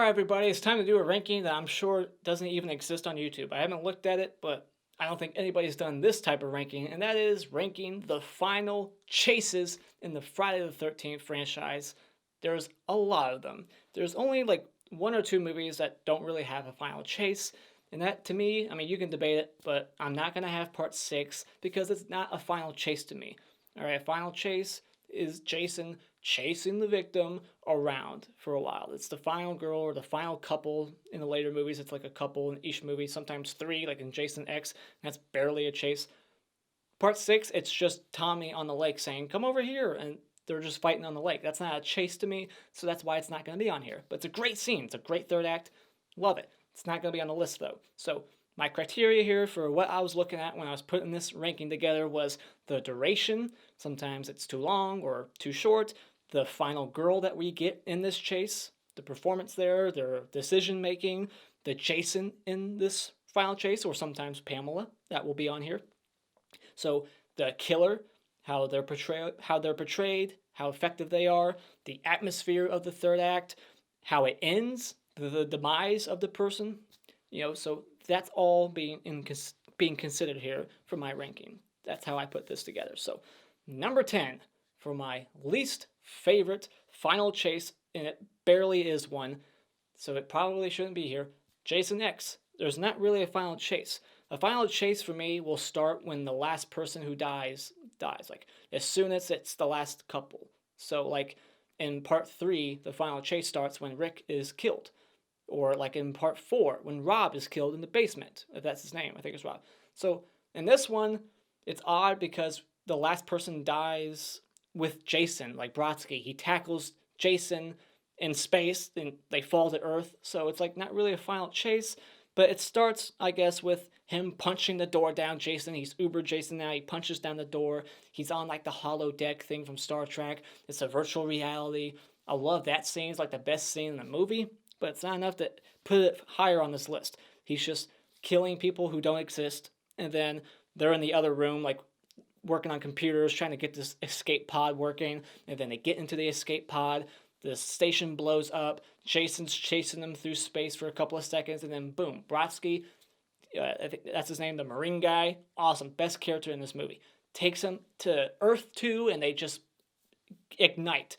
Alright everybody, it's time to do a ranking that I'm sure doesn't even exist on YouTube. I haven't looked at it, but I don't think anybody's done this type of ranking, and that is ranking the final chases in the Friday the 13th franchise. There's a lot of them. There's only like one or two movies that don't really have a final chase, and that to me, I mean, you can debate it, but I'm not going to have part 6 because it's not a final chase to me. Alright, a final chase is Jason chasing the victim around for a while. It's the final girl or the final couple in the later movies. It's like a couple in each movie, sometimes three, like in Jason X. And that's barely a chase. Part 6, it's just Tommy on the lake saying, "Come over here," and they're just fighting on the lake. That's not a chase to me, so that's why it's not going to be on here. But it's a great scene. It's a great third act. Love it. It's not going to be on the list though. So my criteria here for what I was looking at when I was putting this ranking together was the duration. Sometimes it's too long or too short. The final girl that we get in this chase, the performance there, their decision making, the Jason in this final chase, or sometimes Pamela, that will be on here. So the killer, how they're portrayed, how effective they are, the atmosphere of the third act, how it ends, the demise of the person, so that's all being considered here for my ranking. That's how I put this together. So number 10 for my least favorite final chase, and it barely is one, so it probably shouldn't be here. Jason X. There's not really a final chase. A final chase for me will start when the last person who dies. Like as soon as it's the last couple. So like in part 3, the final chase starts when Rick is killed. Or like in part 4, when Rob is killed in the basement. If that's his name, I think it's Rob. So in this one, it's odd because the last person dies with Jason, like Brodsky. He tackles Jason in space, and they fall to Earth. So it's like not really a final chase, but it starts, I guess, with him punching the door down Jason. He's Uber Jason now. He punches down the door. He's on like the hollow deck thing from Star Trek. It's a virtual reality. I love that scene. It's like the best scene in the movie, but it's not enough to put it higher on this list. He's just killing people who don't exist, and then they're in the other room, like working on computers, trying to get this escape pod working, and then they get into the escape pod. The station blows up. Jason's chasing them through space for a couple of seconds, and then boom, Brodsky, I think that's his name, the Marine guy, awesome, best character in this movie, takes him to Earth 2, and they just ignite.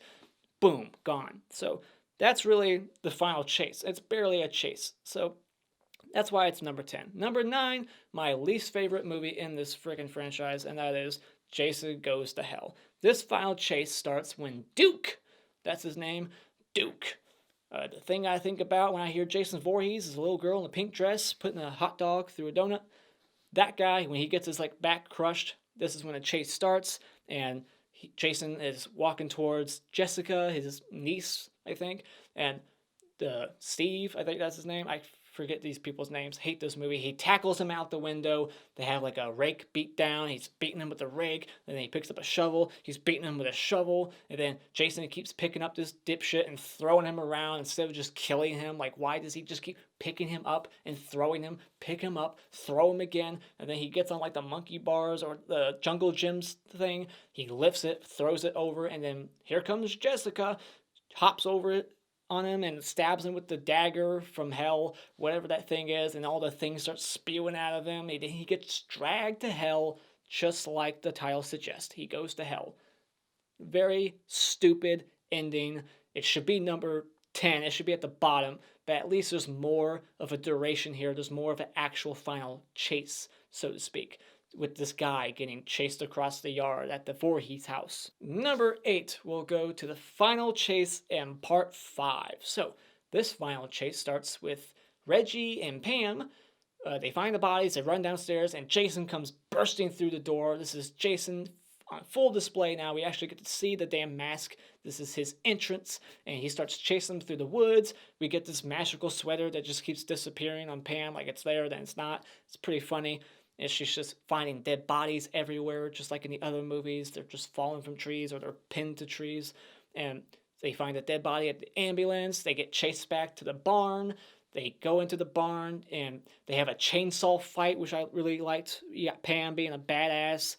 Boom, gone. So that's really the final chase. It's barely a chase. So that's why it's number 10. Number 9, my least favorite movie in this freaking franchise, and that is Jason Goes to Hell. This final chase starts when Duke, that's his name, Duke. The thing I think about when I hear Jason Voorhees is a little girl in a pink dress putting a hot dog through a donut. That guy, when he gets his like back crushed, this is when a chase starts, and Jason is walking towards Jessica, his niece, I think, and Steve, I think that's his name. I forget these people's names. Hate this movie. He tackles him out the window. They have like a rake beat down. He's beating him with the rake. Then he picks up a shovel. He's beating him with a shovel. And then Jason keeps picking up this dipshit and throwing him around instead of just killing him. Like, why does he just keep picking him up and throwing him? Pick him up, throw him again. And then he gets on like the monkey bars or the jungle gyms thing. He lifts it, throws it over. And then here comes Jessica, hops over it on him and stabs him with the dagger from hell, whatever that thing is, and all the things start spewing out of him. He gets dragged to hell, just like the title suggests. He goes to hell. Very stupid ending. It should be number 10. It should be at the bottom, but at least there's more of a duration here. There's more of an actual final chase, so to speak, with this guy getting chased across the yard at the Voorhees house. Number 8 will go to the final chase in part 5. So this final chase starts with Reggie and Pam. They find the bodies, they run downstairs, and Jason comes bursting through the door. This is Jason on full display now. We actually get to see the damn mask. This is his entrance, and he starts chasing them through the woods. We get this magical sweater that just keeps disappearing on Pam, like it's there, then it's not. It's pretty funny. And she's just finding dead bodies everywhere, just like in the other movies. They're just falling from trees or they're pinned to trees. And they find a dead body at the ambulance. They get chased back to the barn. They go into the barn and they have a chainsaw fight, which I really liked. You got Pam being a badass.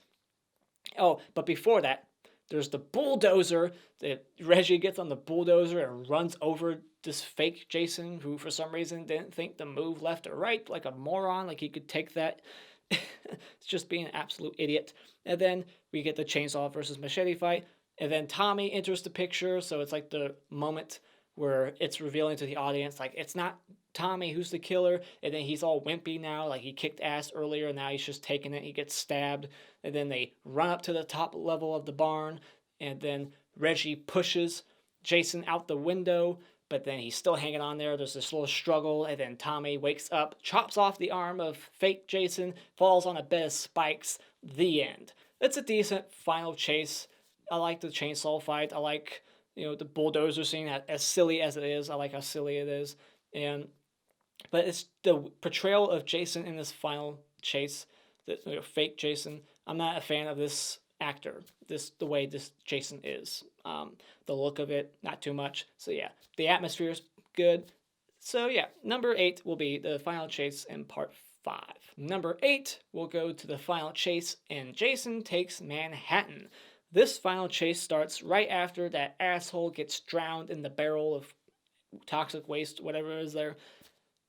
Oh, but before that, There's the bulldozer that Reggie gets on the bulldozer and runs over this fake Jason who for some reason didn't think to move left or right like a moron, like he could take that. It's just being an absolute idiot. And then we get the chainsaw versus machete fight. And then Tommy enters the picture, so it's like the moment where it's revealing to the audience, like, it's not Tommy who's the killer, and then he's all wimpy now, like he kicked ass earlier, and now he's just taking it, he gets stabbed, and then they run up to the top level of the barn, and then Reggie pushes Jason out the window, but then he's still hanging on there, there's this little struggle, and then Tommy wakes up, chops off the arm of fake Jason, falls on a bed of spikes, the end. It's a decent final chase. I like the chainsaw fight, I like the bulldozer scene, as silly as it is. I like how silly it is. But it's the portrayal of Jason in this final chase, the fake Jason. I'm not a fan of this actor, the way this Jason is. The look of it, not too much. So yeah, the atmosphere is good. So yeah, number 8 will be the final chase in part 5. Number 8 will go to the final chase in Jason Takes Manhattan. This final chase starts right after that asshole gets drowned in the barrel of toxic waste, whatever is there.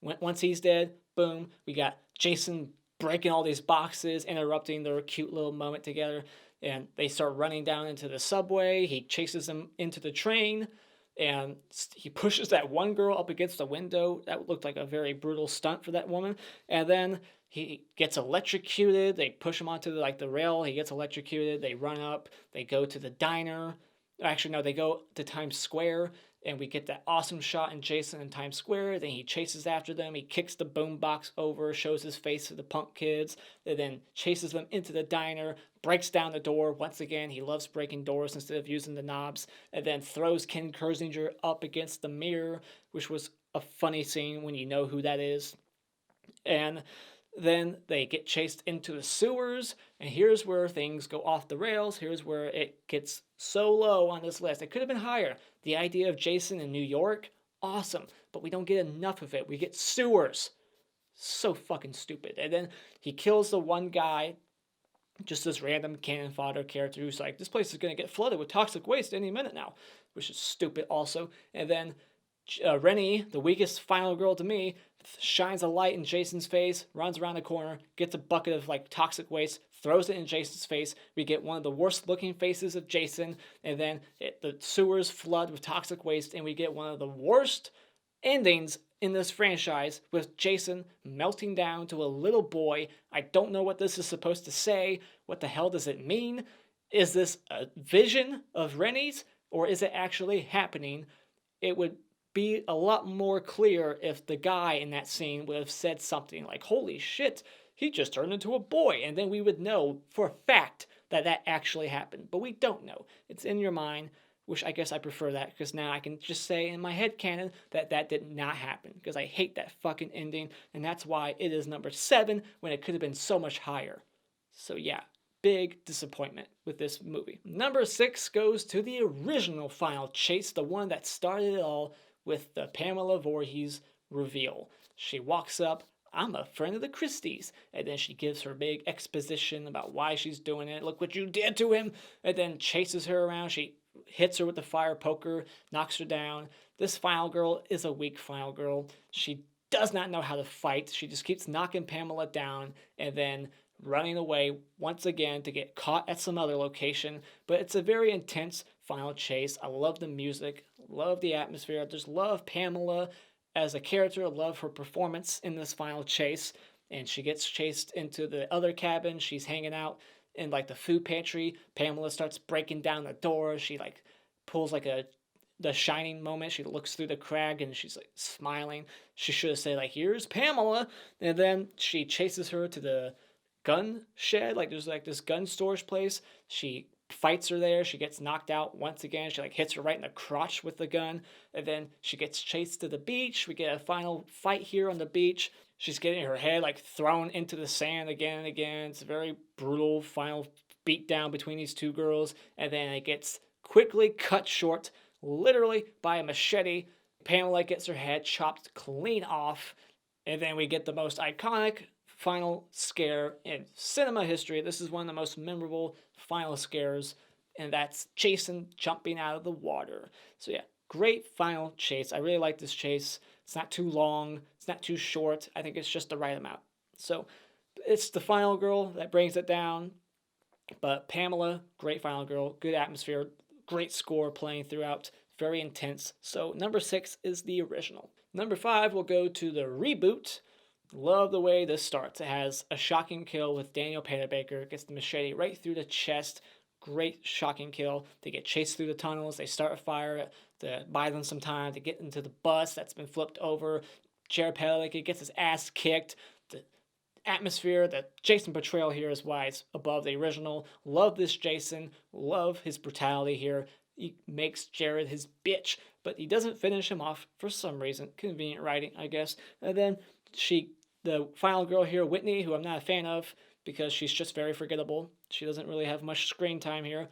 Once he's dead, boom, we got Jason breaking all these boxes, interrupting their cute little moment together, and they start running down into the subway. He chases them into the train, and he pushes that one girl up against the window. That looked like a very brutal stunt for that woman. And then he gets electrocuted. They push him onto the rail. He gets electrocuted. They run up. They go to the diner. Actually, no, they go to Times Square, and we get that awesome shot in Jason in Times Square. Then he chases after them. He kicks the boombox over, shows his face to the punk kids, and then chases them into the diner, breaks down the door. Once again, he loves breaking doors instead of using the knobs, and then throws Ken Kersinger up against the mirror, which was a funny scene when you know who that is. And then they get chased into the sewers, and here's where things go off the rails. Here's where it gets so low on this list. It could have been higher. The idea of Jason in New York, awesome, but we don't get enough of it. We get sewers. So fucking stupid. And then he kills the one guy, just this random cannon fodder character who's like, this place is going to get flooded with toxic waste any minute now, which is stupid also. And then Rennie, the weakest final girl to me, shines a light in Jason's face, runs around the corner, gets a bucket of toxic waste, throws it in Jason's face. We get one of the worst looking faces of Jason, and then the sewers flood with toxic waste, and we get one of the worst endings in this franchise with Jason melting down to a little boy. I don't know what this is supposed to say. What the hell does it mean? Is this a vision of Rennie's, or is it actually happening? It would be a lot more clear if the guy in that scene would have said something like, holy shit, he just turned into a boy, and then we would know for a fact that that actually happened. But we don't know. It's in your mind, which I guess I prefer that, because now I can just say in my headcanon that that did not happen, because I hate that fucking ending, and that's why it is number 7 when it could have been so much higher. So yeah, big disappointment with this movie. Number 6 goes to the original final chase, the one that started it all, with the Pamela Voorhees reveal. She walks up, I'm a friend of the Christies, and then she gives her big exposition about why she's doing it. Look what you did to him, and then chases her around. She hits her with the fire poker, knocks her down. This final girl is a weak final girl. She does not know how to fight. She just keeps knocking Pamela down and then running away once again to get caught at some other location. But it's a very intense final chase. I love the music, love the atmosphere. I just love Pamela as a character. I love her performance in this final chase. And she gets chased into the other cabin. She's hanging out in the food pantry. Pamela starts breaking down the door. She pulls the Shining moment. She looks through the crack and she's smiling. She should have said here's Pamela. And then she chases her to the gun shed. There's this gun storage place. She fights her there. She gets knocked out once again. She hits her right in the crotch with the gun. And then she gets chased to the beach. We get a final fight here on the beach. She's getting her head thrown into the sand again and again. It's a very brutal final beatdown between these two girls. And then it gets quickly cut short, literally by a machete. Pamela gets her head chopped clean off. And then we get the most iconic final scare in cinema history. This is one of the most memorable final scares and that's Jason jumping out of the water. So yeah, great final chase. I really like this chase. It's not too long, it's not too short. I think it's just the right amount. So it's the final girl that brings it down. But Pamela, great final girl, good atmosphere, great score playing throughout, very intense. So number 6 is the original. Number 5 will go to the reboot. Love the way this starts. It has a shocking kill with Daniel Panabaker, gets the machete right through the chest. Great shocking kill. They get chased through the tunnels. They start a fire to buy them some time to get into the bus that's been flipped over. Jared Padalecki gets his ass kicked. The atmosphere, the Jason portrayal here is why it's above the original. Love this Jason. Love his brutality here. He makes Jared his bitch, but he doesn't finish him off for some reason. Convenient writing, I guess. And then the final girl here, Whitney, who I'm not a fan of because she's just very forgettable. She doesn't really have much screen time here.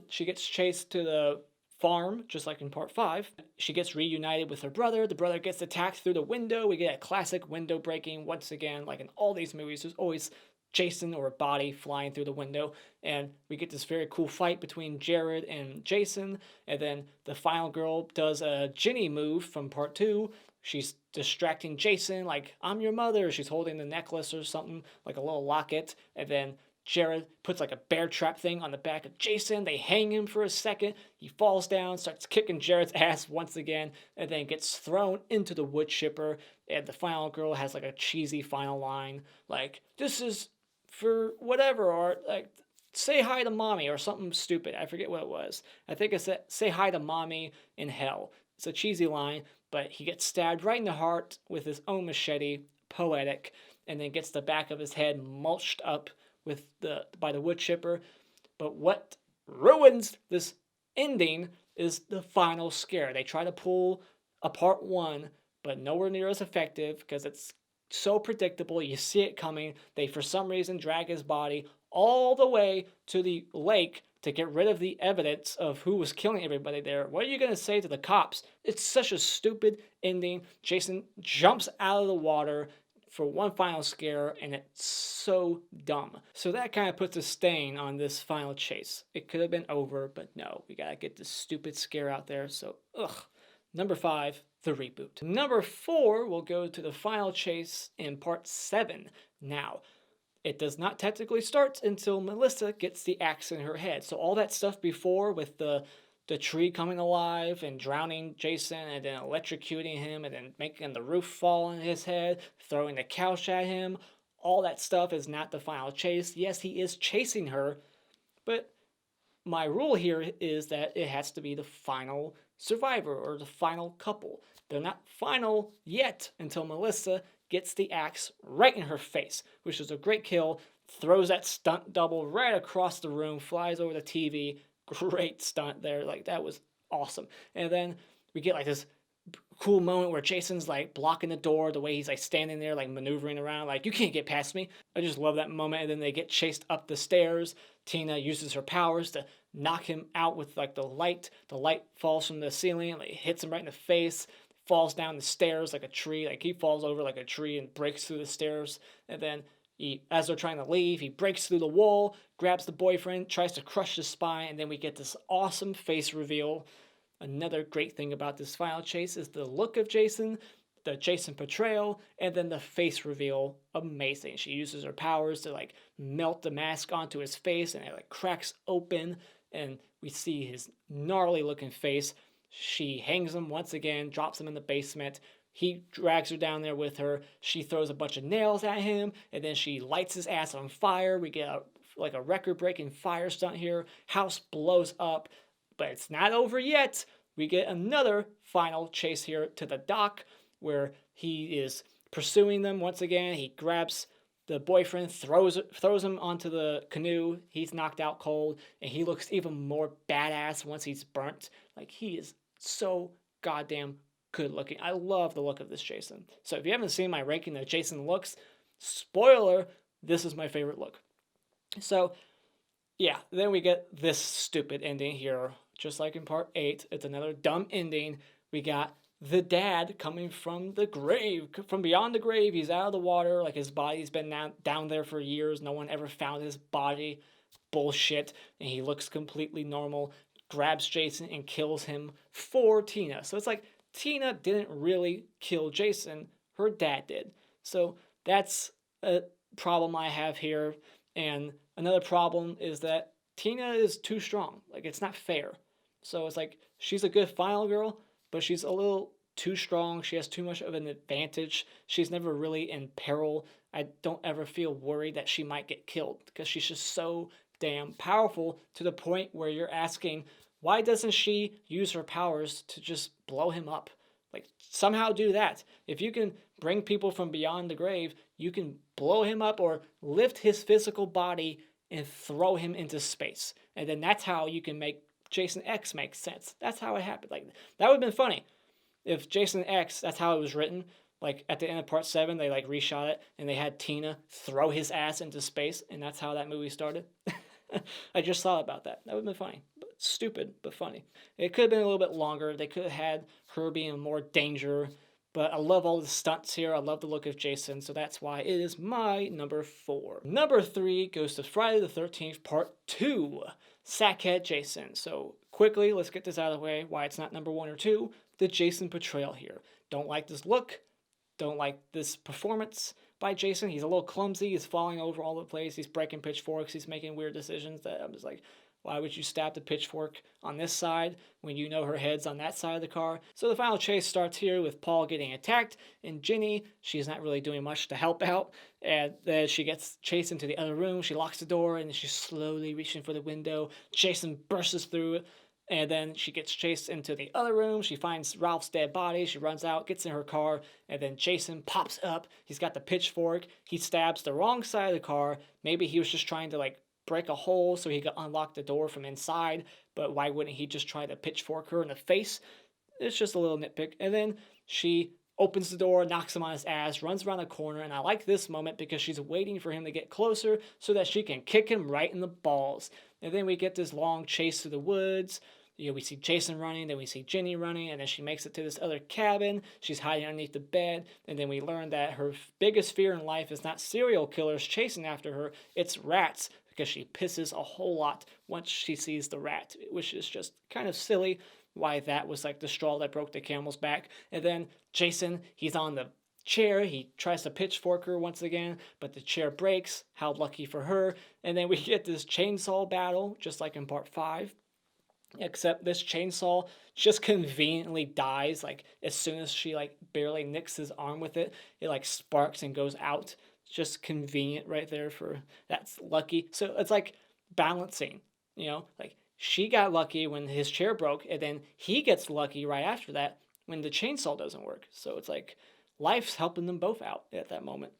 She gets chased to the farm, just like in part 5. She gets reunited with her brother. The brother gets attacked through the window. We get a classic window breaking once again, like in all these movies. There's always Jason or a body flying through the window, and we get this very cool fight between Jared and Jason. And then the final girl does a Ginny move from part 2. She's distracting Jason, like, I'm your mother. She's holding the necklace or something, like a little locket. And then Jared puts like a bear trap thing on the back of Jason. They hang him for a second. He falls down, starts kicking Jared's ass once again, and then gets thrown into the wood chipper. And the final girl has like a cheesy final line, like, this is for whatever, or like, say hi to mommy, or something stupid. I forget what it was. I think it said, say hi to mommy in hell. It's a cheesy line, but he gets stabbed right in the heart with his own machete, poetic, and then gets the back of his head mulched up by the wood chipper. But what ruins this ending is the final scare. They try to pull a part 1, but nowhere near as effective because it's so predictable. You see it coming. They, for some reason, drag his body all the way to the lake to get rid of the evidence of who was killing everybody there. What are you going to say to the cops? It's such a stupid ending. Jason jumps out of the water for one final scare, and it's so dumb. So that kind of puts a stain on this final chase. It could have been over, but no, we gotta get this stupid scare out there, so ugh. Number 5, the reboot. Number 4 will go to the final chase in part 7. Now, it does not technically start until Melissa gets the axe in her head. So all that stuff before with the tree coming alive and drowning Jason and then electrocuting him and then making the roof fall on his head, throwing the couch at him, all that stuff is not the final chase. Yes, he is chasing her, but my rule here is that it has to be the final survivor or the final couple. They're not final yet until Melissa gets the axe right in her face, which is a great kill, throws that stunt double right across the room, flies over the TV. Great stunt there. Like, that was awesome. And then we get like this cool moment where Jason's like blocking the door, the way he's like standing there, like maneuvering around, like, you can't get past me. I just love that moment. And then they get chased up the stairs. Tina uses her powers to knock him out with like the light. The light falls from the ceiling and like hits him right in the face. Falls down the stairs like a tree. Like, he falls over like a tree and breaks through the stairs. And then as they're trying to leave, he breaks through the wall, grabs the boyfriend, tries to crush his spine, and then we get this awesome face reveal. Another great thing about this final chase is the look of Jason, the Jason portrayal, and then the face reveal. Amazing. She uses her powers to like melt the mask onto his face, and it like cracks open, and we see his gnarly looking face. She hangs him once again, drops him in the basement. He drags her down there with her. She throws a bunch of nails at him, and then she lights his ass on fire. We get a record-breaking fire stunt here. House blows up, but it's not over yet. We get another final chase here to the dock where he is pursuing them once again. He grabs the boyfriend, throws him onto the canoe. He's knocked out cold, and he looks even more badass once he's burnt. Like, he is so goddamn good looking. I love the look of this Jason. So if you haven't seen my ranking of Jason looks, spoiler, this is my favorite look. So yeah, then we get this stupid ending here, just like in part 8. It's another dumb ending. We got the dad coming from the grave, from beyond the grave. He's out of the water, like his body's been down there for years. No one ever found his body. Bullshit. And he looks completely normal, grabs Jason and kills him for Tina. So it's like Tina didn't really kill Jason, her dad did. So that's a problem I have here. And another problem is that Tina is too strong. Like, it's not fair. So it's like she's a good final girl, but she's a little too strong. She has too much of an advantage. She's never really in peril. I don't ever feel worried that she might get killed because she's just so damn powerful to the point where you're asking, why doesn't she use her powers to just blow him up? Like, somehow do that. If you can bring people from beyond the grave, you can blow him up or lift his physical body and throw him into space. And then that's how you can make Jason X make sense. That's how it happened. Like, that would have been funny if Jason X, that's how it was written. Like, at the end of part 7, they like reshot it and they had Tina throw his ass into space, and that's how that movie started. I just thought about that. That would have been funny. Stupid, but funny. It could have been a little bit longer. They could have had her being in more danger. But I love all the stunts here. I love the look of Jason. So that's why it is my number 4. Number 3 goes to Friday the 13th, part 2. Sackhead Jason. So quickly, let's get this out of the way. Why it's not number 1 or 2. The Jason portrayal here. Don't like this look. Don't like this performance by Jason. He's a little clumsy. He's falling over all the place. He's breaking pitchforks. He's making weird decisions that I'm just like, why would you stab the pitchfork on this side when you know her head's on that side of the car? So the final chase starts here with Paul getting attacked, and Ginny, she's not really doing much to help out, and then she gets chased into the other room. She locks the door, and she's slowly reaching for the window. Jason bursts through it, and then she gets chased into the other room. She finds Ralph's dead body. She runs out, gets in her car, and then Jason pops up. He's got the pitchfork. He stabs the wrong side of the car. Maybe he was just trying to, like, break a hole so he could unlock the door from inside, but why wouldn't he just try to pitchfork her in the face? It's just a little nitpick. And then she opens the door, knocks him on his ass, runs around the corner, and I like this moment because she's waiting for him to get closer so that she can kick him right in the balls. And then we get this long chase through the woods. You know, we see Jason running, then we see Ginny running, and then she makes it to this other cabin. She's hiding underneath the bed, and then we learn that her biggest fear in life is not serial killers chasing after her, it's rats, because she pisses a whole lot once she sees the rat, which is just kind of silly why that was like the straw that broke the camel's back. And then Jason, he's on the chair. He tries to pitchfork her once again, but the chair breaks. How lucky for her. And then we get this chainsaw battle, just like in part 5. Except this chainsaw just conveniently dies. Like, as soon as she like barely nicks his arm with it, it like sparks and goes out. Just convenient right there for that's lucky. So it's like balancing, you know, like she got lucky when his chair broke, and then he gets lucky right after that when the chainsaw doesn't work. So it's like life's helping them both out at that moment.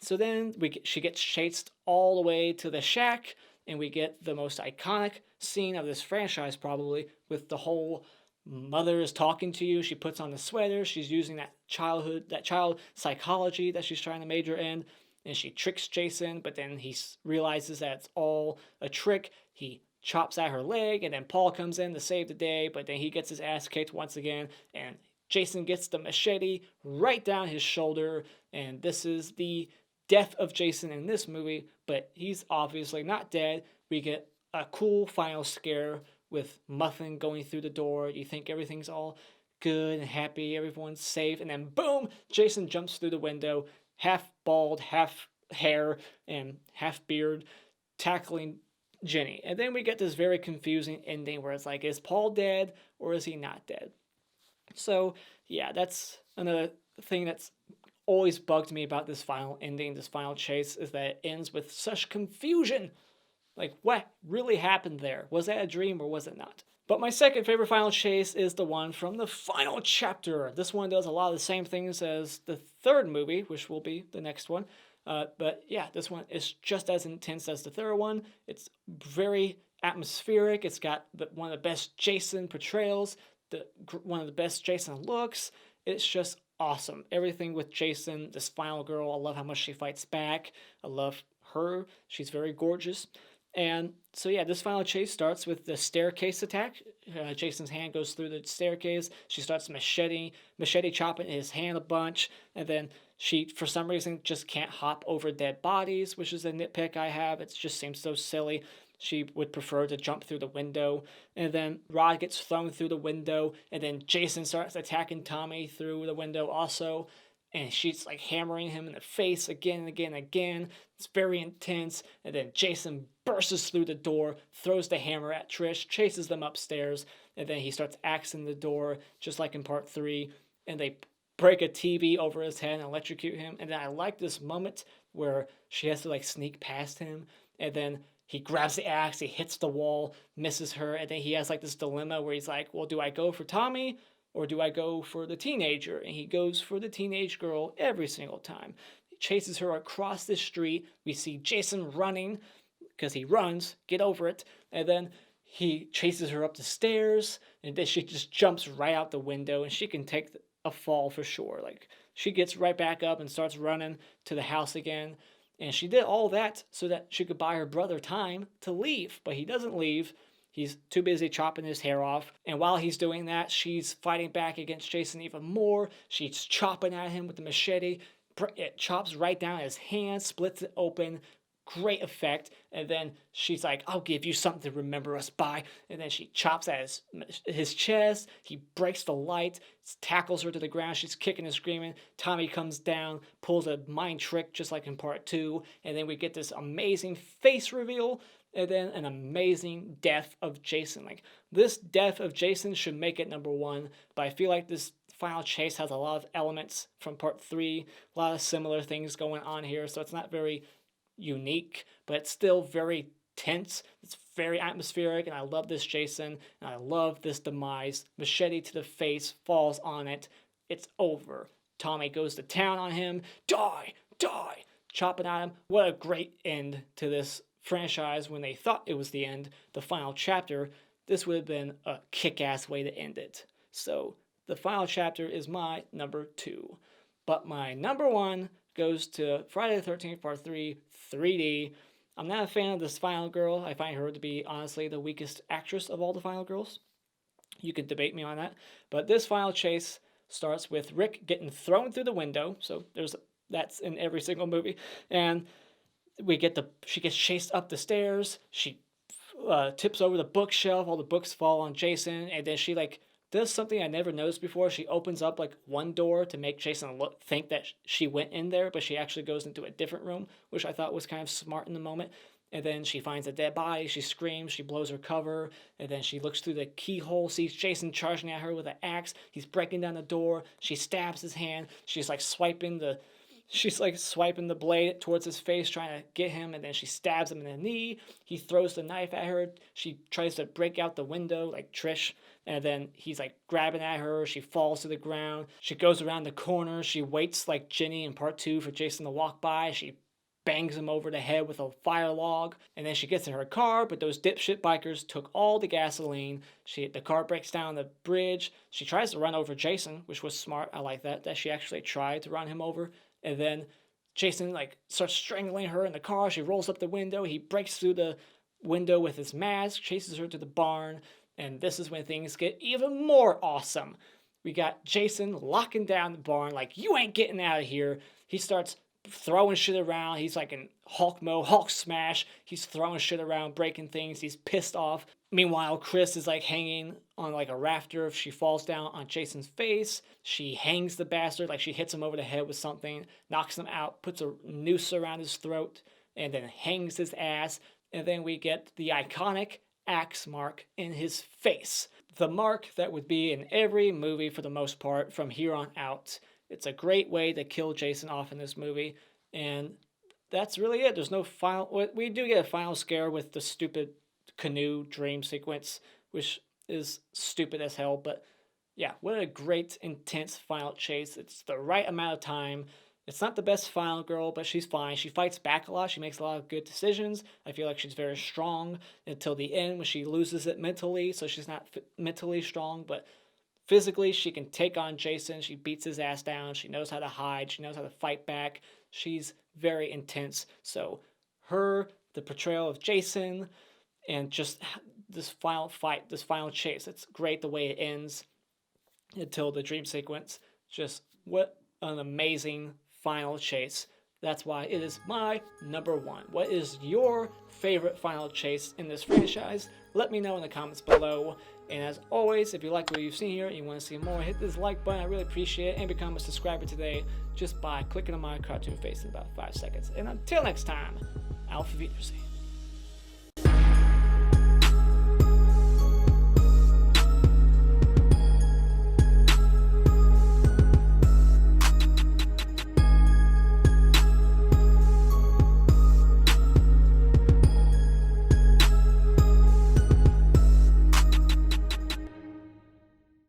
So then she gets chased all the way to the shack, and we get the most iconic scene of this franchise probably, with the whole mother is talking to you. She puts on the sweater. She's using that child psychology that she's trying to major in. And she tricks Jason, but then he realizes that it's all a trick. He chops at her leg, and then Paul comes in to save the day, but then he gets his ass kicked once again, and Jason gets the machete right down his shoulder, and this is the death of Jason in this movie, but he's obviously not dead. We get a cool final scare with Muffin going through the door. You think everything's all good and happy, everyone's safe, and then boom, Jason jumps through the window, half bald, half hair, and half beard, tackling Jenny. And then we get this very confusing ending where it's like, is Paul dead or is he not dead? So, yeah, that's another thing that's always bugged me about this final ending, this final chase, is that it ends with such confusion. Like, what really happened there? Was that a dream or was it not? But my second favorite final chase is the one from the final chapter. This one does a lot of the same things as the third movie, which will be the next one. But yeah, this one is just as intense as the third one. It's very atmospheric. It's got one of the best Jason portrayals, one of the best Jason looks. It's just awesome. Everything with Jason, this final girl, I love how much she fights back. I love her. She's very gorgeous. And so yeah, this final chase starts with the staircase attack. Jason's hand goes through the staircase. She starts machete chopping his hand a bunch, and then she, for some reason, just can't hop over dead bodies, which is a nitpick I have. It just seems so silly. She would prefer to jump through the window, and then Rod gets thrown through the window, and then Jason starts attacking Tommy through the window also, and she's like hammering him in the face again and again and again. It's very intense. And then Jason bursts through the door, throws the hammer at Trish, chases them upstairs, and then he starts axing the door, just like in part 3. And they break a TV over his head and electrocute him. And then I like this moment where she has to like sneak past him, and then he grabs the axe, he hits the wall, misses her, and then he has like this dilemma where he's like, well, do I go for Tommy or do I go for the teenager? And he goes for the teenage girl every single time. He chases her across the street. We see Jason running because he runs, get over it. And then he chases her up the stairs, and then she just jumps right out the window, and she can take a fall for sure. Like, she gets right back up and starts running to the house again. And she did all that so that she could buy her brother time to leave. But he doesn't leave. He's too busy chopping his hair off. And while he's doing that, she's fighting back against Jason even more. She's chopping at him with the machete. It chops right down his hand, splits it open. Great effect. And then she's like, I'll give you something to remember us by. And then she chops at his chest. He breaks the light, tackles her to the ground. She's kicking and screaming. Tommy comes down, pulls a mind trick just like in part 2. And then we get this amazing face reveal, and then an amazing death of Jason. Like, this death of Jason should make it number 1, but I feel like this final chase has a lot of elements from part 3, a lot of similar things going on here, so it's not very unique, but it's still very tense. It's very atmospheric, and I love this Jason, and I love this demise. Machete to the face, falls on it. It's over. Tommy goes to town on him. Die! Die! Chopping at him. What a great end to this franchise when they thought it was the end, the final chapter. This would have been a kick-ass way to end it. So the final chapter is my number 2. But my number 1 goes to Friday the 13th Part 3, 3D. I'm not a fan of this final girl. I find her to be, honestly, the weakest actress of all the final girls. You could debate me on that. But this final chase starts with Rick getting thrown through the window. So that's in every single movie. And she gets chased up the stairs. She tips over the bookshelf. All the books fall on Jason. And then she, like, does something I never noticed before. She opens up like one door to make Jason think that she went in there, but she actually goes into a different room, which I thought was kind of smart in the moment. And then she finds a dead body. She screams. She blows her cover. And then she looks through the keyhole, sees Jason charging at her with an axe. He's breaking down the door. She stabs his hand. She's like swiping the blade towards his face, trying to get him, and then she stabs him in the knee. He throws the knife at her. She tries to break out the window like Trish, and then he's like grabbing at her. She falls to the ground. She goes around the corner. She waits like Ginny in part 2 for Jason to walk by. She bangs him over the head with a fire log, and then she gets in her car, but those dipshit bikers took all the gasoline. The car breaks down the bridge. She tries to run over Jason, which was smart. I like that she actually tried to run him over. And then Jason like starts strangling her in the car. She rolls up the window. He breaks through the window with his mask, chases her to the barn, and this is when things get even more awesome. We got Jason locking down the barn like, you ain't getting out of here. He starts throwing shit around. He's like in Hulk mode, Hulk smash. He's throwing shit around, breaking things. He's pissed off. Meanwhile, Chris is like hanging on like a rafter. If she falls down on Jason's face, she hangs the bastard. Like, she hits him over the head with something, knocks him out, puts a noose around his throat, and then hangs his ass. And then we get the iconic axe mark in his face. The mark that would be in every movie for the most part from here on out. It's a great way to kill Jason off in this movie, and that's really it. There's no final. We do get a final scare with the stupid canoe dream sequence, which is stupid as hell, but yeah, what a great, intense final chase. It's the right amount of time. It's not the best final girl, but she's fine. She fights back a lot. She makes a lot of good decisions. I feel like she's very strong until the end when she loses it mentally, so she's not mentally strong, but physically, she can take on Jason. She beats his ass down. She knows how to hide. She knows how to fight back. She's very intense. So her the portrayal of Jason, and just this final fight, this final chase. It's great the way it ends until the dream sequence. Just what an amazing final chase. That's why it is my number one. What is your favorite final chase in this franchise? Let me know in the comments below. And as always, if you like what you've seen here and you want to see more, hit this like button. I really appreciate it. And become a subscriber today just by clicking on my cartoon face in about 5 seconds. And until next time, Auf Wiedersehen.